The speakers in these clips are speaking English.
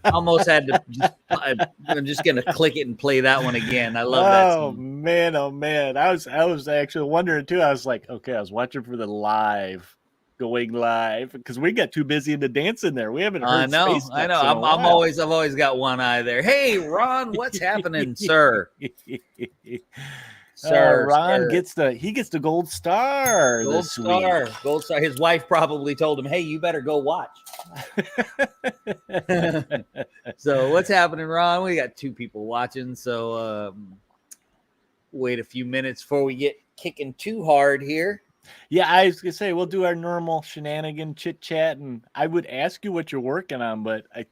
Almost had to. I'm just gonna click it and play that one again. I love that Oh song. man, oh man. I was actually wondering too. I was like, okay, I was watching for the going live because we got too busy into dancing there. We haven't I heard know, I know. Spaceducks in a while. I've always got one eye there. Hey, Ron, what's happening, sir? Ron Sir. gets the gold star this week. Gold star. His wife probably told him, "Hey, you better go watch." So what's happening, Ron? We got two people watching, so wait a few minutes before we get kicking too hard here. Yeah, I was gonna say we'll do our normal shenanigan chit chat, and I would ask you what you're working on, but I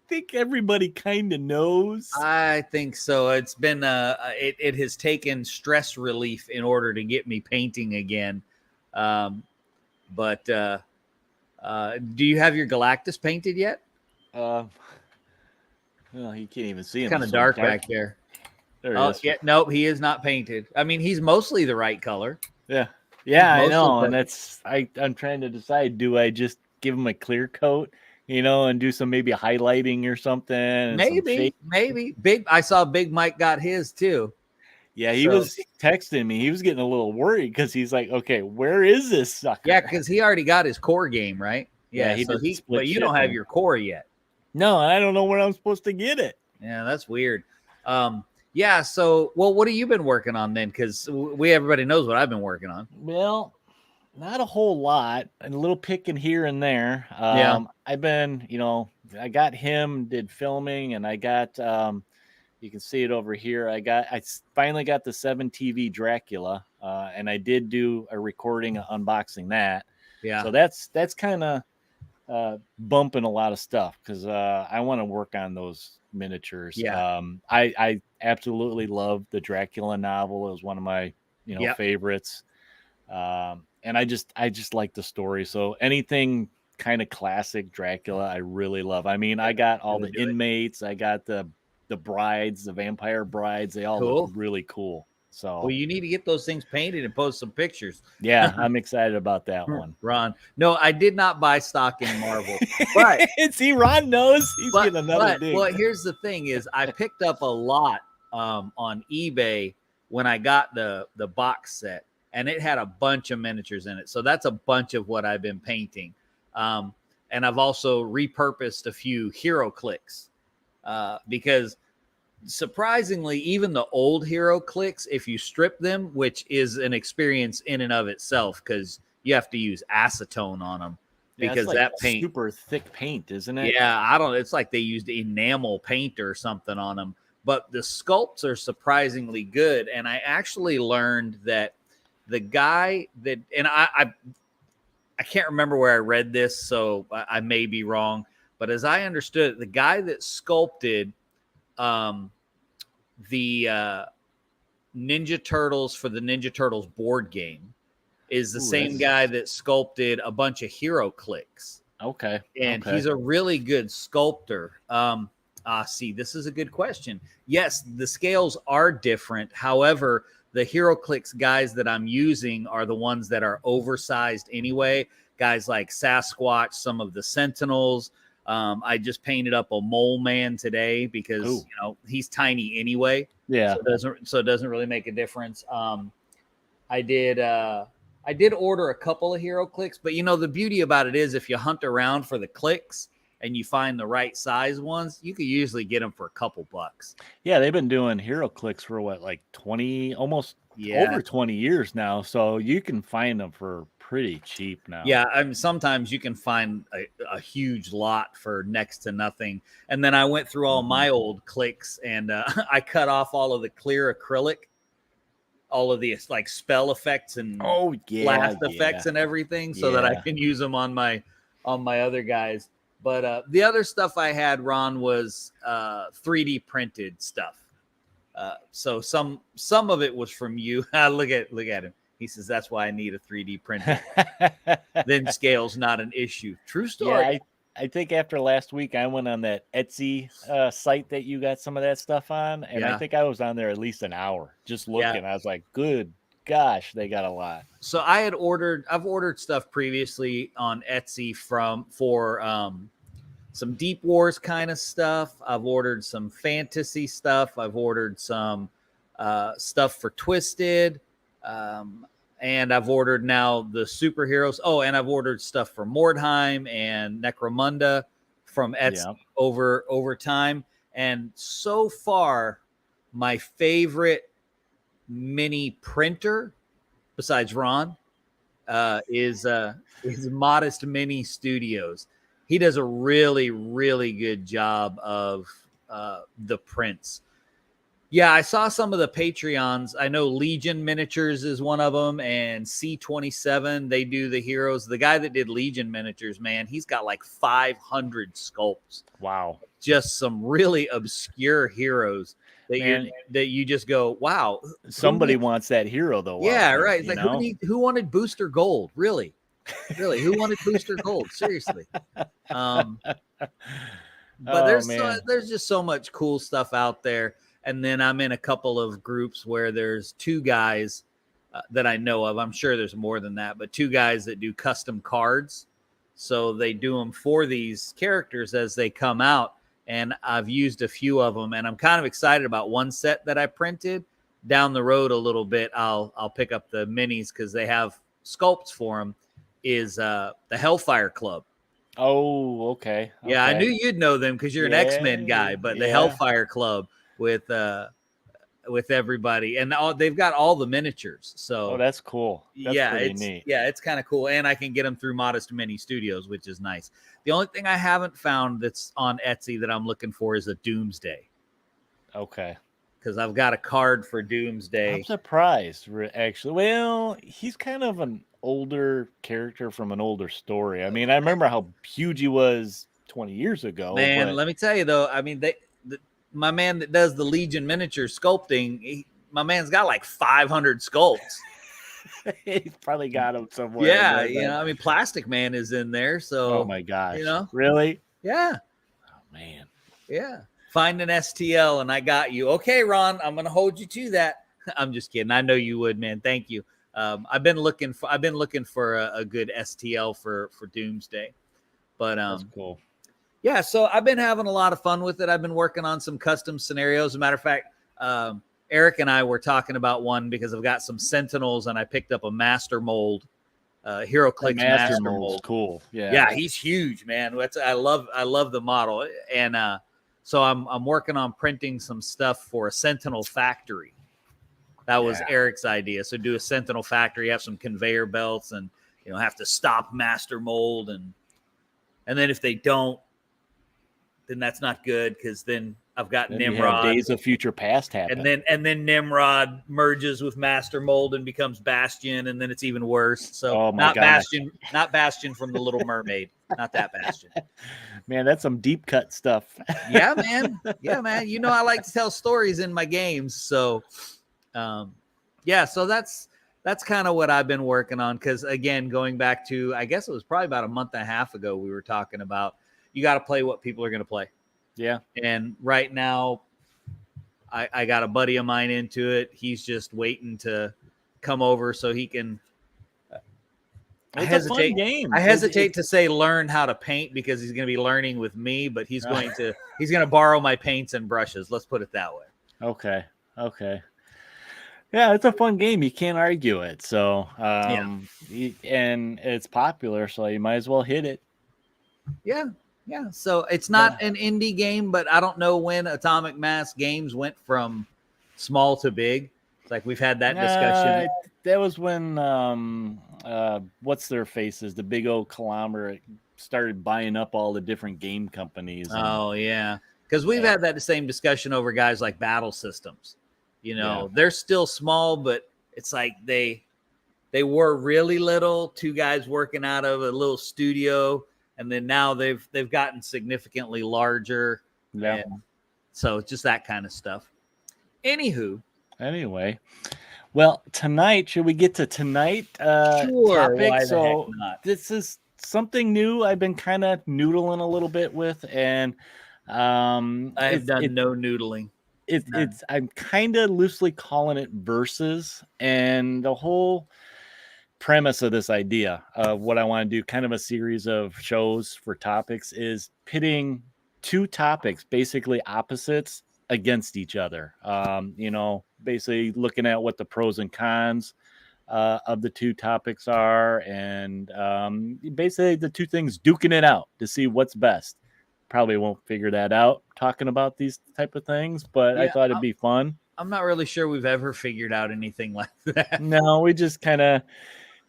think everybody kind of knows. I think so. It's been it has taken stress relief in order to get me painting again. But do you have your Galactus painted yet? Well, you can't even see him. Kind of dark back there. There he is. Yeah, nope, he is not painted. I mean, he's mostly the right color. Yeah, I know, and that's I'm trying to decide: do I just give him a clear coat, and do some maybe highlighting or something? And Maybe. I saw Big Mike got his too. Yeah, he was texting me. He was getting a little worried because he's like, "Okay, where is this sucker?" Yeah, because he already got his core game, right? Yeah, but you don't have your core yet. No, I don't know where I'm supposed to get it. Yeah, that's weird. Yeah, so what have you been working on then? Because everybody knows what I've been working on. Well, not a whole lot, a little picking here and there. I've been, I got him, did filming, and I got you can see it over here. I finally got the 7TV Dracula, and I did do a recording unboxing that. Yeah. So that's kind of bumping a lot of stuff because I want to work on those miniatures. Yeah. I absolutely love the Dracula novel. It was one of my favorites. And I just like the story. So anything kind of classic Dracula, I really love. I mean, I got all the inmates, I got the brides, the vampire brides. They all look really cool. So well, you need to get those things painted and post some pictures. Yeah, I'm excited about that one. Ron, no, I did not buy stock in Marvel, but see, Ron knows he's getting another dig. Well, here's the thing: is I picked up a lot on eBay when I got the box set, and it had a bunch of miniatures in it. So that's a bunch of what I've been painting, and I've also repurposed a few hero clicks because. Surprisingly, even the old hero clicks, if you strip them, which is an experience in and of itself, because you have to use acetone on them because like that paint super thick paint, isn't it? Yeah, it's like they used enamel paint or something on them. But the sculpts are surprisingly good, and I actually learned that the guy that and I can't remember where I read this, so I may be wrong, but as I understood it, the guy that sculpted the Ninja Turtles for the Ninja Turtles board game is the same guy that sculpted a bunch of hero clicks. Okay. And he's a really good sculptor. See, this is a good question. Yes, the scales are different. However, the hero clicks guys that I'm using are the ones that are oversized anyway. Guys like Sasquatch, some of the Sentinels. I just painted up a mole man today because he's tiny anyway. Yeah. So it doesn't really make a difference. I did order a couple of hero clicks, but the beauty about it is if you hunt around for the clicks and you find the right size ones, you could usually get them for a couple bucks. Yeah, they've been doing hero clicks for like 20, almost over 20 years now. So you can find them for pretty cheap now. Yeah, sometimes you can find a huge lot for next to nothing. And then I went through all my old clicks and I cut off all of the clear acrylic, all of the like spell effects and blast effects and everything, so that I can use them on my other guys. But the other stuff I had, Ron, was 3D printed stuff. So some of it was from you. Look at him. He says, that's why I need a 3D printer. Then scale's not an issue. True story. Yeah, I think after last week, I went on that Etsy site that you got some of that stuff on. And I think I was on there at least an hour just looking. I was like, good gosh, they got a lot. So I've ordered stuff previously on Etsy for some Deep Wars kind of stuff. I've ordered some fantasy stuff. I've ordered some stuff for Twisted. And I've ordered now the superheroes. Oh, and I've ordered stuff for Mordheim and Necromunda from Etsy over time. And so far, my favorite mini printer, besides Ron, is Modest Mini Studios. He does a really, really good job of the prints. Yeah, I saw some of the Patreons. I know Legion Miniatures is one of them, and C27, they do the heroes. The guy that did Legion Miniatures, man, he's got like 500 sculpts. Wow. Just some really obscure heroes that you just go, wow. Somebody wants that hero, though. Yeah, right. It's like, who wanted Booster Gold? Really? Really? Who wanted Booster Gold? Seriously. But there's just so much cool stuff out there. And then I'm in a couple of groups where there's two guys that I know of. I'm sure there's more than that, but two guys that do custom cards. So they do them for these characters as they come out. And I've used a few of them, and I'm kind of excited about one set that I printed. Down the road a little bit, I'll pick up the minis because they have sculpts for them. Is the Hellfire Club. Oh, okay. Yeah, I knew you'd know them because you're an X-Men guy, but the Hellfire Club with everybody, and they've got all the miniatures. So that's cool. That's pretty neat. Yeah, it's kind of cool, and I can get them through Modest Mini Studios, which is nice. The only thing I haven't found that's on Etsy that I'm looking for is a Doomsday. Okay. Because I've got a card for Doomsday. I'm surprised, actually. Well, he's kind of an older character from an older story. I mean, I remember how huge he was 20 years ago. Man, let me tell you, though, I mean, my man that does the Legion miniature sculpting, my man's got like 500 sculpts. He's probably got them somewhere. Yeah, I mean, Plastic Man is in there. So, oh my gosh, really? Yeah. Oh man. Yeah. Find an STL and I got you. Okay, Ron, I'm gonna hold you to that. I'm just kidding. I know you would, man. Thank you. I've been looking for a good STL for Doomsday, but that's cool. Yeah, so I've been having a lot of fun with it. I've been working on some custom scenarios. As a matter of fact, Eric and I were talking about one because I've got some Sentinels and I picked up a master mold, HeroClix master mold. Cool. Yeah, he's huge, man. I love the model, and so I'm working on printing some stuff for a Sentinel factory. That was Eric's idea. So do a Sentinel factory, have some conveyor belts, and have to stop master mold, and then if they don't, then that's not good because then I've got Nimrod. Days of Future Past happen. And then Nimrod merges with Master Mold and becomes Bastion, and then it's even worse. So not Bastion from The Little Mermaid. Not that Bastion. Man, that's some deep cut stuff. Yeah, man. I like to tell stories in my games. So so that's kind of what I've been working on. Because again, going back to, I guess it was probably about a month and a half ago, we were talking about you got to play what people are going to play. Yeah. And right now, I got a buddy of mine into it. He's just waiting to come over so he can. I hesitate to say learn how to paint because he's going to be learning with me, but he's going to borrow my paints and brushes. Let's put it that way. Okay. Yeah, it's a fun game. You can't argue it. So, and it's popular, so you might as well hit it. Yeah. Yeah, so it's not an indie game, but I don't know when Atomic Mass Games went from small to big. It's like we've had that discussion. That was when what's their faces, the big old conglomerate started buying up all the different game companies. Because we've had that same discussion over guys like Battle Systems. They're still small, but it's like they were really little. Two guys working out of a little studio. And then now they've gotten significantly larger. Yeah. So just that kind of stuff. Anyway. Well, tonight, should we get to tonight sure, topic? So this is something new I've been kind of noodling a little bit with. And I've done no noodling. I'm kind of loosely calling it versus. And the whole premise of this idea of what I want to do, kind of a series of shows for topics, is pitting two topics, basically opposites, against each other. Basically looking at what the pros and cons of the two topics are, and basically the two things duking it out to see what's best. Probably won't figure that out talking about these type of things, but I thought it'd be fun. I'm not really sure we've ever figured out anything like that. No, we just kind of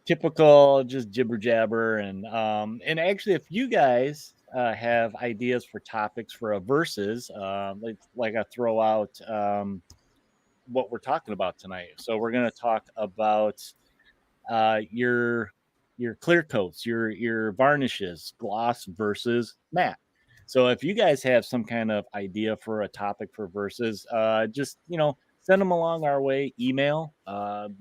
typical, just jibber jabber, and actually, if you guys have ideas for topics for a versus, like I throw out what we're talking about tonight. So we're going to talk about your clear coats, your varnishes, gloss versus matte. So if you guys have some kind of idea for a topic for versus, just send them along our way. Email.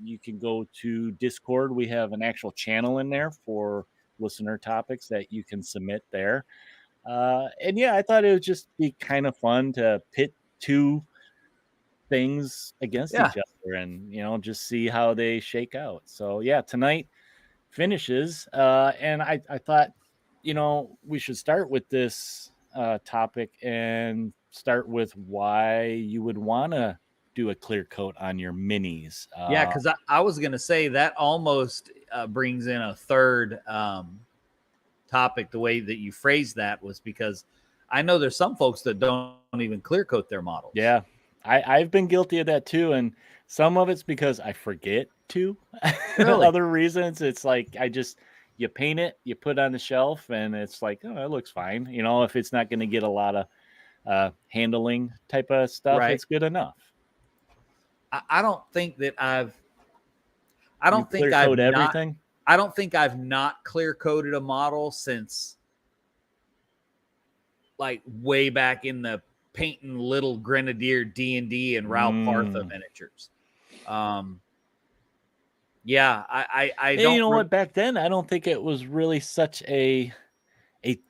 You can go to Discord. We have an actual channel in there for listener topics that you can submit there. And yeah, I thought it would just be kind of fun to pit two things against each other and just see how they shake out. So yeah, tonight finishes, and I thought we should start with this topic and start with why you would want to do a clear coat on your minis. Because I was going to say that almost brings in a third topic. The way that you phrased that was because I know there's some folks that don't even clear coat their models. Yeah, I've been guilty of that too, and some of it's because I forget to. Really? Other reasons, it's like you paint it, you put it on the shelf, and it's like, oh, it looks fine. If it's not going to get a lot of handling type of stuff, right, it's good enough. I don't think that I don't think I've not clear coated a model since like way back in the painting Little Grenadier D&D and Ralph Partha miniatures. Yeah, I don't. You know what? Back then, I don't think it was really such a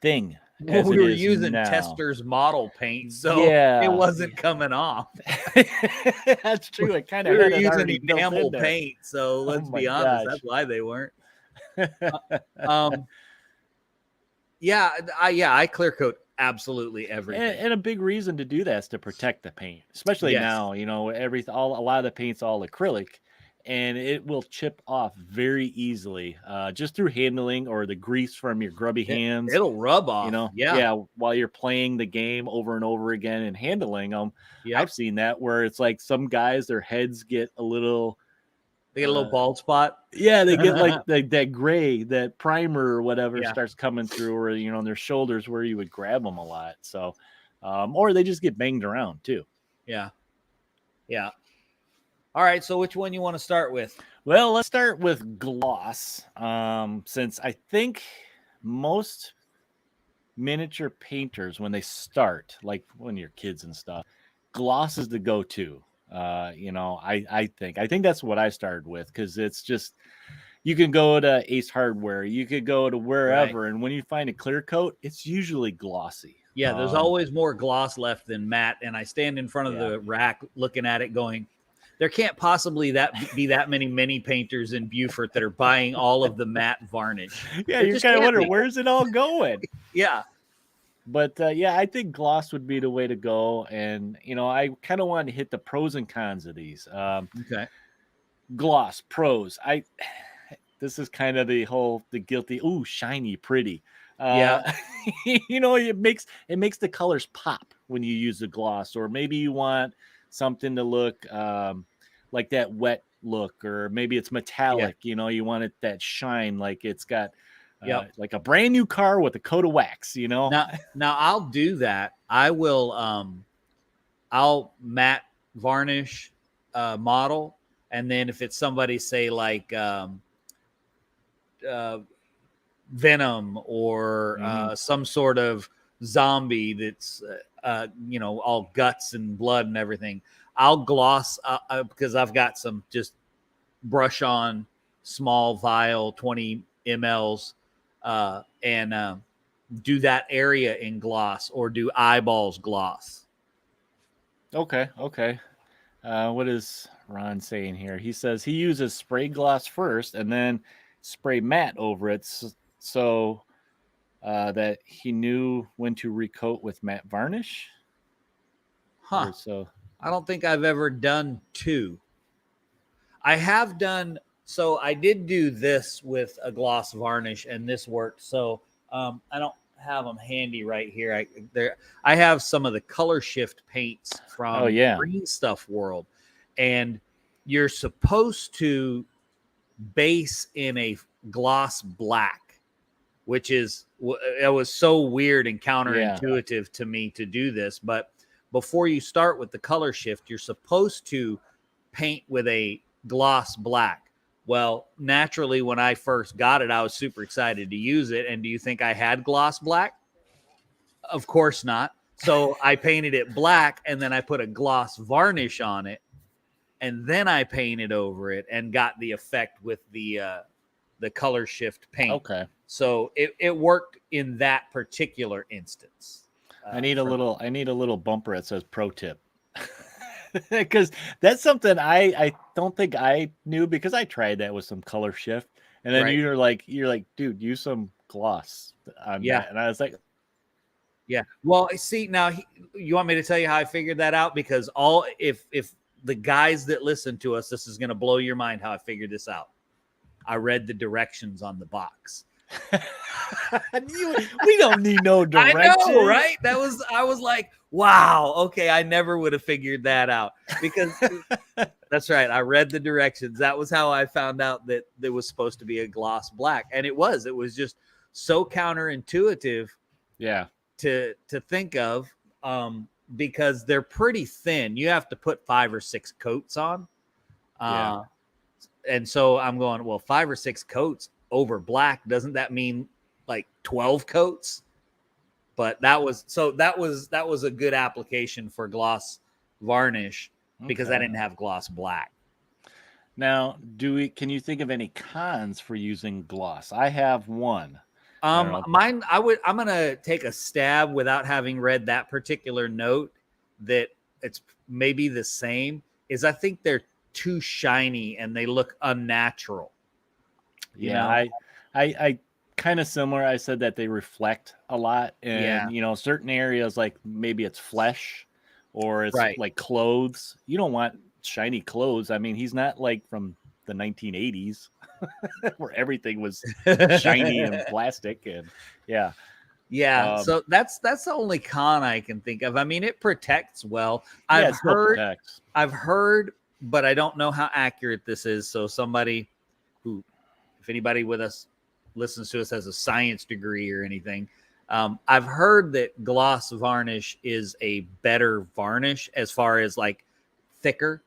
thing. Well, we were using Tester's model paint, so it wasn't coming off. That's true. It kind of we were using enamel paint, so let's be honest, that's why they weren't. I clear coat absolutely everything, and a big reason to do that is to protect the paint, especially now. A lot of the paint's all acrylic, and it will chip off very easily just through handling or the grease from your grubby hands. It'll rub off. While you're playing the game over and over again and handling them. I've seen that where it's like some guys, their heads get a little. They get a little bald spot. Yeah, they get like that gray, that primer or whatever starts coming through, or on their shoulders where you would grab them a lot. So, or they just get banged around too. Yeah. All right, so which one you want to start with? Well, let's start with gloss, since I think most miniature painters, when they start, like when you're kids and stuff, gloss is the go-to. I think that's what I started with, because it's just, you can go to Ace Hardware, you could go to wherever, and when you find a clear coat, it's usually glossy. Yeah, there's always more gloss left than matte, and I stand in front of the rack looking at it going, there can't possibly be that many mini painters in Beaufort that are buying all of the matte varnish. Yeah, you kind of wonder, where's it all going? Yeah. But I think gloss would be the way to go. And, I kind of wanted to hit the pros and cons of these. Okay. Gloss, pros. This is kind of the guilty, shiny, pretty. It makes the colors pop when you use the gloss, or maybe you want something to look like that wet look, or maybe it's metallic. You want it that shine, like it's got like a brand new car with a coat of wax. Now I'll do that. I will I'll matte varnish model, and then if it's somebody, say like Venom or some sort of zombie that's all guts and blood and everything, I'll gloss because I've got some just brush on small vial 20 mLs and do that area in gloss, or do eyeballs gloss. Okay. What is Ron saying here? He says he uses spray gloss first, and then spray matte over it, so that he knew when to recoat with matte varnish. Huh. So I don't think I've ever done 2. I have done, so I did do this with a gloss varnish, and this worked. So I don't have them handy right here. I have some of the color shift paints from Green Stuff World, and you're supposed to base in a gloss black, which is, it was so weird and counterintuitive to me to do this. But before you start with the color shift, you're supposed to paint with a gloss black. Well, naturally, when I first got it, I was super excited to use it. And do you think I had gloss black? Of course not. So I painted it black, and then I put a gloss varnish on it, and then I painted over it and got the effect with the color shift paint. Okay. So it worked in that particular instance. I need a little bumper that says pro tip. Because that's something I don't think I knew, because I tried that with some color shift, and then you're like, dude, use some gloss on that. And I was like, yeah. Well, see, now you want me to tell you how I figured that out? Because if the guys that listen to us, this is going to blow your mind how I figured this out. I read the directions on the box. We don't need no directions. I know, right? I was like, wow, okay, I never would have figured that out, because that's right. I read the directions. That was how I found out that there was supposed to be a gloss black, and it was just so counterintuitive. Yeah. To think of, because they're pretty thin. You have to put 5 or 6 coats on. And so I'm going, well, 5 or 6 coats over black, doesn't that mean like 12 coats? But that was a good application for gloss varnish, because I didn't have gloss black. Now, can you think of any cons for using gloss? I have one. Mine, I'm gonna take a stab without having read that particular note, that it's maybe the same, is I think they're too shiny and they look unnatural. You know? I kind of similar. I said that they reflect a lot, and certain areas, like maybe it's flesh or it's like clothes. You don't want shiny clothes. I mean, he's not like from the 1980s where everything was shiny and plastic, and so that's the only con I can think of. I mean, it protects well. I've heard, but I don't know how accurate this is. So somebody who, if anybody with us listens to us has a science degree or anything, I've heard that gloss varnish is a better varnish as far as like thicker,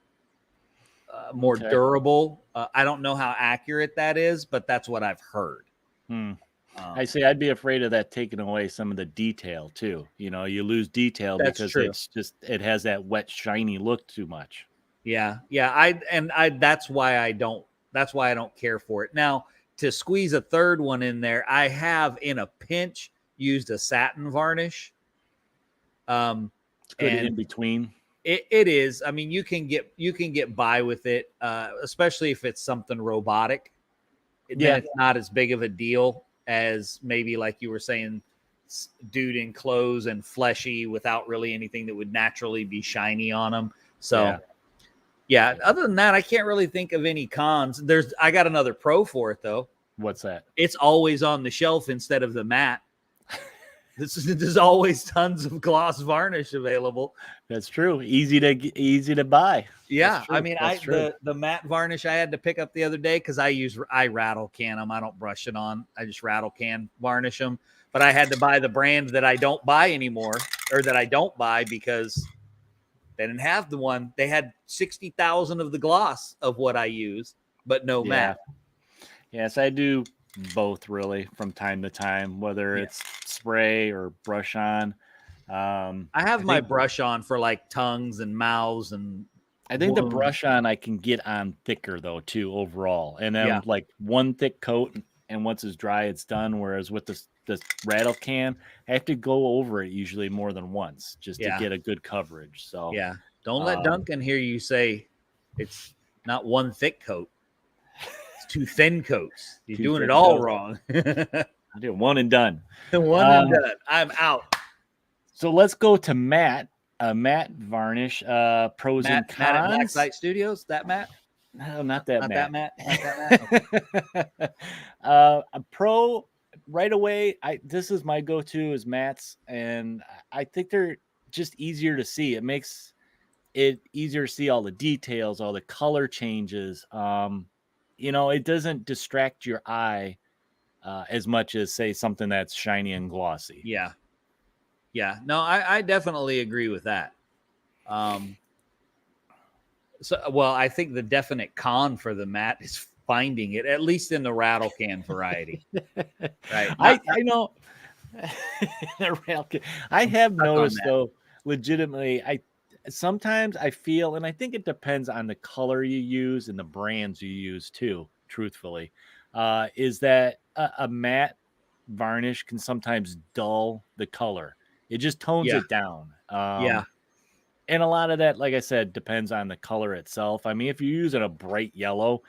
more durable. I don't know how accurate that is, but that's what I've heard. I say I'd be afraid of that taking away some of the detail too. You lose detail because it has that wet, shiny look too much. Yeah. That's why I don't care for it. Now, to squeeze a third one in there, I have in a pinch used a satin varnish. It's good in between. It is. I mean, you can get by with it, especially if it's something robotic. Then it's not as big of a deal as maybe, like you were saying, dude in clothes and fleshy without really anything that would naturally be shiny on them. So other than that, I can't really think of any cons. I got another pro for it though. What's that? It's always on the shelf instead of the matte. There's always tons of gloss varnish available. That's true. Easy to buy. Yeah, I mean, the matte varnish I had to pick up the other day, because I rattle can them. I don't brush it on. I just rattle can varnish them. But I had to buy the brand that I don't buy anymore, or that I don't buy because they didn't have the one. They had 60,000 of the gloss of what I use, but no matte. Yes, I do both really from time to time, whether it's spray or brush on. I have my brush on for like tongues and mouths, and I think the brush on I can get on thicker though too overall, and then like one thick coat, and once it's dry, it's done. Whereas with this rattle can, I have to go over it usually more than once just to get a good coverage. So don't let Duncan hear you say it's not one thick coat. It's 2 thin coats. You're 2 doing thin it all coats. wrong. I did one and done. One and done. I'm out. So let's go to matte. Matte varnish. Pros and cons. Matt at Blacksite Studios. That Matt? No, not that Not Matt. That Matt. Okay. A pro right away. This is my go-to is mattes, and I think they're just easier to see. It makes it easier to see all the details, all the color changes. It doesn't distract your eye as much as say something that's shiny and glossy. Yeah. No, I definitely agree with that. I think the definite con for the matte is finding it, at least in the rattle can variety. Right. I know. I have noticed though, legitimately, sometimes I feel, and I think it depends on the color you use and the brands you use too, truthfully, is that a matte varnish can sometimes dull the color. It just tones it down. And a lot of that, like I said, depends on the color itself. I mean, if you're using a bright yellow,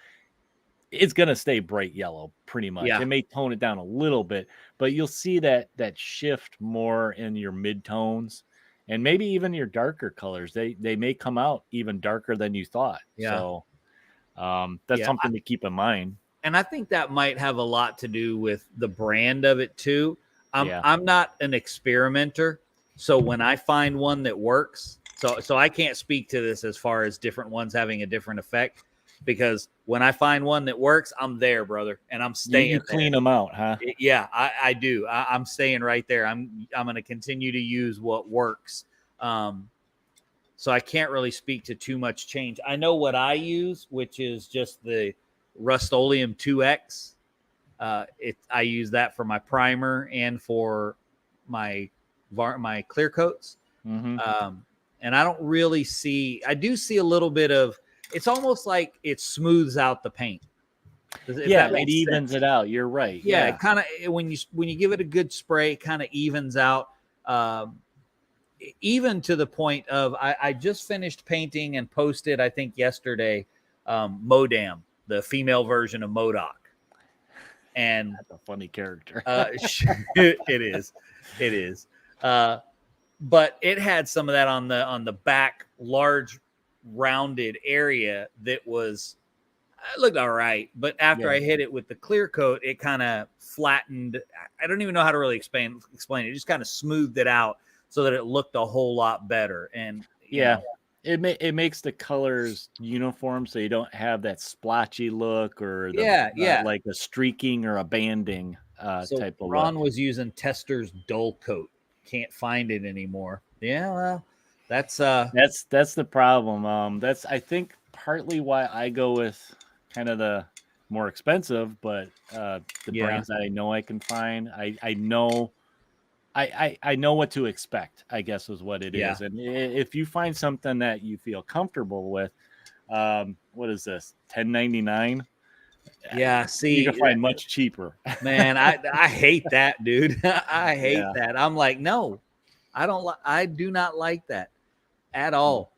it's going to stay bright yellow pretty much. It may tone it down a little bit, but you'll see that shift more in your mid-tones and maybe even your darker colors. They may come out even darker than you thought. So that's something to keep in mind. And I think that might have a lot to do with the brand of it too. I'm not an experimenter. So when I find one that works, so I can't speak to this as far as different ones having a different effect, because when I find one that works, I'm there, brother, and I'm staying. You clean them out, huh? Yeah, I do. I'm staying right there. I'm going to continue to use what works. So I can't really speak to too much change. I know what I use, which is just the Rust-Oleum 2X. I use that for my primer and for my clear coats. Mm-hmm. And I don't really see. I do see a little bit of. It's almost like it smooths out the paint. It evens it out. You're right. Yeah, it kind of when you give it a good spray, it kind of evens out. Even to the point of I just finished painting and posted, I think yesterday, Modam, the female version of MODOK. And that's a funny character. It is. But it had some of that on the back, large rounded area that was looked all right. But after I hit it with the clear coat, it kind of flattened. I don't even know how to really explain it. It just kind of smoothed it out so that it looked a whole lot better. And it makes the colors uniform, so you don't have that splotchy look or like a streaking or a banding type of Ron look. was using Tester's dull coat. Can't find it anymore. Yeah, well, that's the problem. That's I think partly why I go with kind of the more expensive, but the brands that I know I can find. I know what to expect, I guess is what it is. And if you find something that you feel comfortable with, what is this? $10.99? Yeah, see, you can find much cheaper. Man, I hate that, dude. I hate that. I'm like, no, I do not like that at all.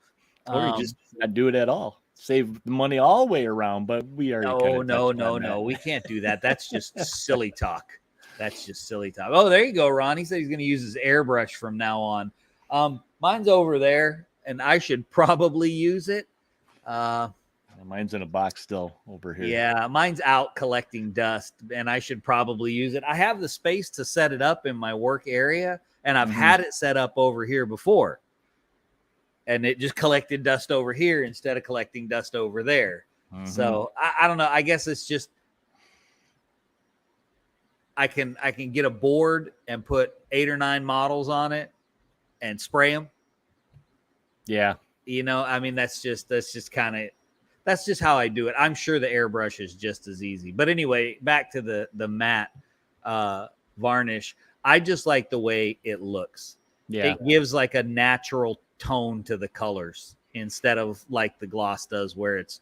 Or you just not do it at all. Save the money all the way around, but we already no. We can't do that. That's just silly talk. That's just silly talk. Oh, there you go, Ron. He said he's going to use his airbrush from now on. Mine's over there, and I should probably use it. Mine's in a box still over here. Yeah, mine's out collecting dust, and I should probably use it. I have the space to set it up in my work area, and I've had it set up over here before. And it just collected dust over here instead of collecting dust over there. So I don't know. I guess it's just I can get a board and put 8 or 9 models on it and spray them. Yeah. I mean, that's just how I do it. I'm sure the airbrush is just as easy. But anyway, back to the matte varnish. I just like the way it looks. Yeah. It gives like a natural tone to the colors instead of like the gloss does where it's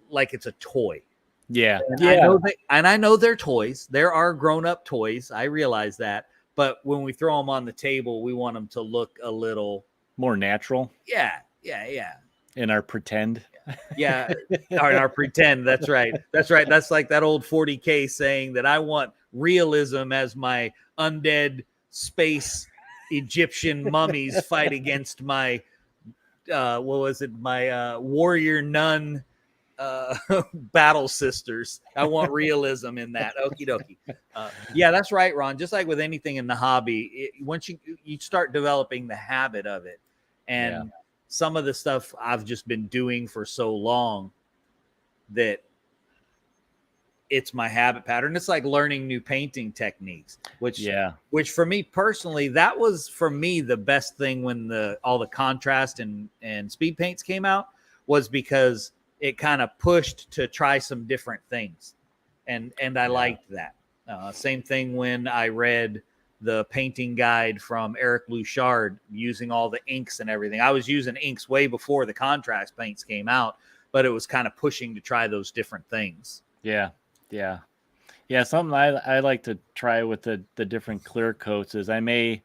like it's a toy. Yeah. And I know they're toys. There are grown-up toys. I realize that. But when we throw them on the table, we want them to look a little more natural. Yeah. In our pretend. Yeah, or pretend. That's right. That's right. That's like that old 40K saying that I want realism as my undead space Egyptian mummies fight against my what was it? My warrior nun battle sisters. I want realism in that. Okie dokie. Yeah, that's right, Ron. Just like with anything in the hobby, once you start developing the habit of it, and some of the stuff I've just been doing for so long that it's my habit pattern. It's like learning new painting techniques, which for me personally, that was for me the best thing when all the contrast and speed paints came out, was because it kind of pushed to try some different things. And I liked that. Same thing when I read the painting guide from Eric Louchard using all the inks and everything. I was using inks way before the contrast paints came out, but it was kind of pushing to try those different things. Yeah. Something I like to try with the different clear coats is I may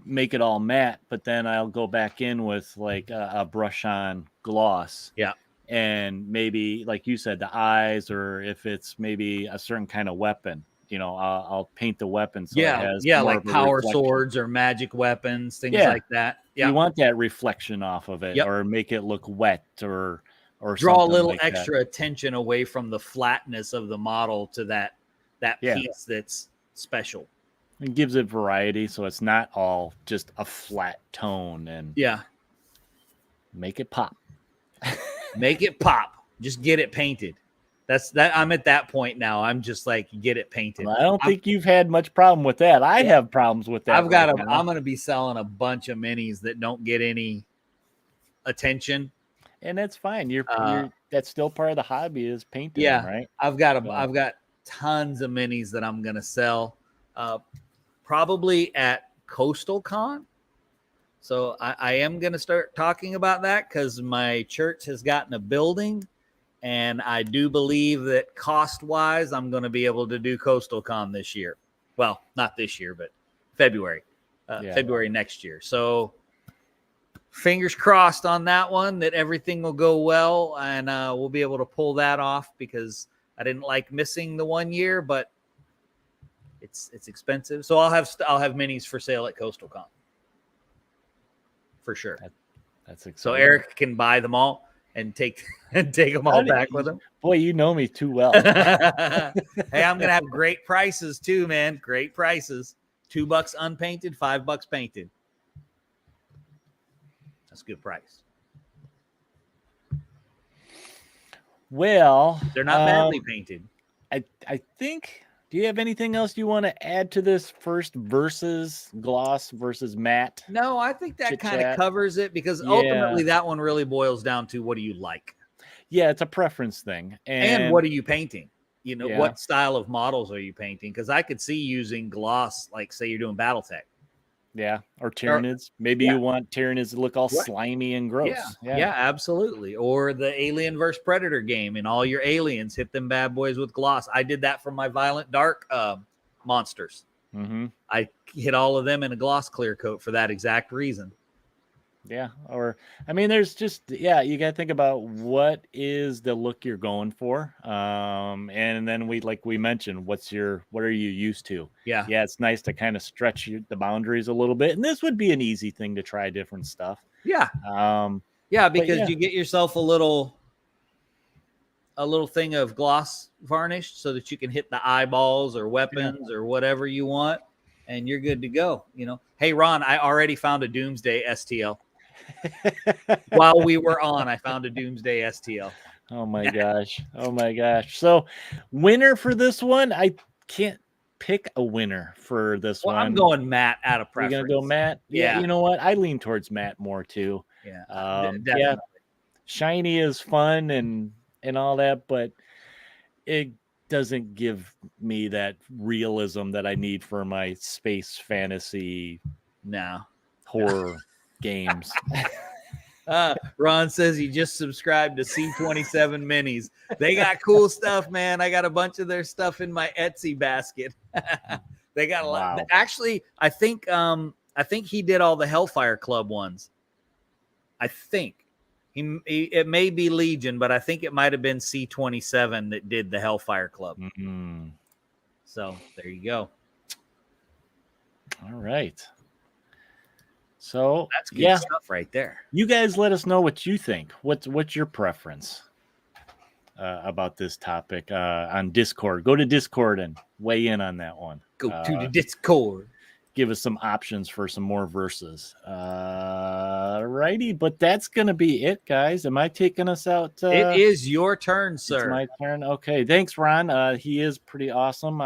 make it all matte, but then I'll go back in with like a brush on gloss. Yeah. And maybe, like you said, the eyes, or if it's maybe a certain kind of weapon, I'll paint the weapon. So it has like power swords or magic weapons, things like that. Yeah. You want that reflection off of it, or make it look wet, or draw a little like extra attention away from the flatness of the model to that piece that's special. It gives it variety, so it's not all just a flat tone. And make it pop. Make it pop. Just get it painted. That's that. I'm at that point now. I'm just like, get it painted. Well, I don't think you've had much problem with that. I have problems with that. I'm going to be selling a bunch of minis that don't get any attention, and that's fine. You're that's still part of the hobby, is painting. Yeah, right. I've got tons of minis that I'm going to sell, probably at Coastal Con. So I am going to start talking about that because my church has gotten a building, and I do believe that cost-wise, I'm going to be able to do Coastal Con this year. Well, not this year, but February next year. So fingers crossed on that one that everything will go well, and we'll be able to pull that off, because I didn't like missing the 1 year, but it's expensive. So I'll have minis for sale at Coastal Con. For sure. That's exciting. So Eric can buy them all and take them all back with him. Boy, you know me too well. Hey, I'm gonna have great prices too, man. Great prices. $2 unpainted, $5 painted. That's a good price. Well, they're not badly painted. I think. Do you have anything else you want to add to this first versus gloss versus matte? No, I think that kind of covers it, because ultimately that one really boils down to, what do you like? Yeah, it's a preference thing. And what are you painting? What style of models are you painting? Because I could see using gloss, like say you're doing Battletech. Yeah, or Tyranids. Maybe you want Tyranids to look all slimy and gross. Yeah, absolutely. Or the Alien vs. Predator game, and all your aliens, hit them bad boys with gloss. I did that for my Violent Dark monsters. Mm-hmm. I hit all of them in a gloss clear coat for that exact reason. Yeah, there's just, you got to think about what is the look you're going for. And then we mentioned, what are you used to? Yeah, it's nice to kind of stretch the boundaries a little bit. And this would be an easy thing to try different stuff. Yeah. Because you get yourself a little thing of gloss varnish so that you can hit the eyeballs or weapons or whatever you want, and you're good to go. Hey, Ron, I already found a Doomsday STL. While we were on, I found a Doomsday STL. Oh my gosh. So winner for this one, I can't pick a winner for this one. I'm going matte out of preference. You're gonna go matte? Yeah. You know what? I lean towards matte more too. Yeah. Definitely. Shiny is fun and all that, but it doesn't give me that realism that I need for my space fantasy horror games. Ron says he just subscribed to C27 Minis. They got cool stuff, man. I got a bunch of their stuff in my Etsy basket. They got a lot. Actually, I think he did all the Hellfire Club ones. I think It may be Legion, but I think it might have been C-27 that did the Hellfire Club. Mm-hmm. So there you go. All right. So that's good stuff right there. You guys let us know what you think. What's your preference about this topic on Discord? Go to Discord and weigh in on that one. Go to the Discord. Give us some options for some more verses. Righty, but that's gonna be it, guys. Am I taking us out? It is your turn, sir. It's my turn. Okay, thanks, Ron. He is pretty awesome.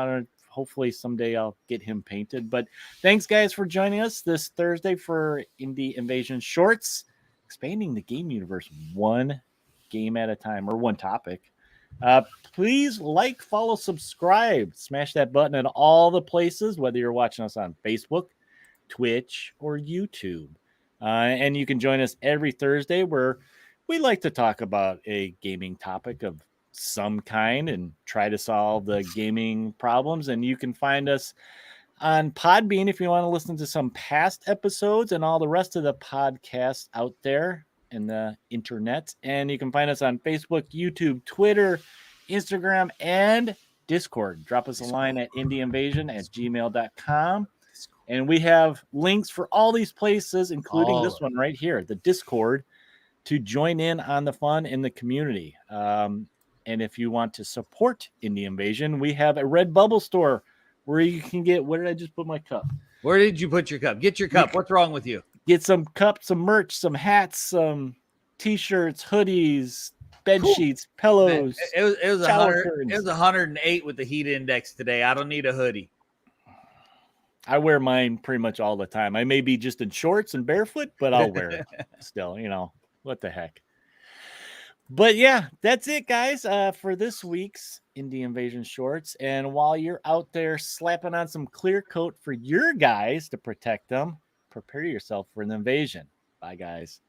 Hopefully someday I'll get him painted. But thanks, guys, for joining us this Thursday for Indie Invasion Shorts, expanding the game universe one game at a time, or one topic. Please like, follow, subscribe, smash that button at all the places, whether you're watching us on Facebook, Twitch, or YouTube. And you can join us every Thursday where we like to talk about a gaming topic of some kind and try to solve the gaming problems. And you can find us on Podbean if you want to listen to some past episodes and all the rest of the podcasts out there in the internet. And you can find us on Facebook, YouTube, Twitter, Instagram, and Discord. Drop us a line at indieinvasion@gmail.com. And we have links for all these places, including this one right here, the Discord, to join in on the fun in the community. And if you want to support Indie Invasion, we have a Redbubble store where you can get, where did I just put my cup? Where did you put your cup? Get your cup. What's wrong with you? Get some cups, some merch, some hats, some t-shirts, hoodies, bed sheets, pillows. Man, it was 108 with the heat index today. I don't need a hoodie. I wear mine pretty much all the time. I may be just in shorts and barefoot, but I'll wear it still, what the heck. But yeah, that's it, guys, for this week's Indie Invasion Shorts. And while you're out there slapping on some clear coat for your guys to protect them, prepare yourself for an invasion. Bye, guys.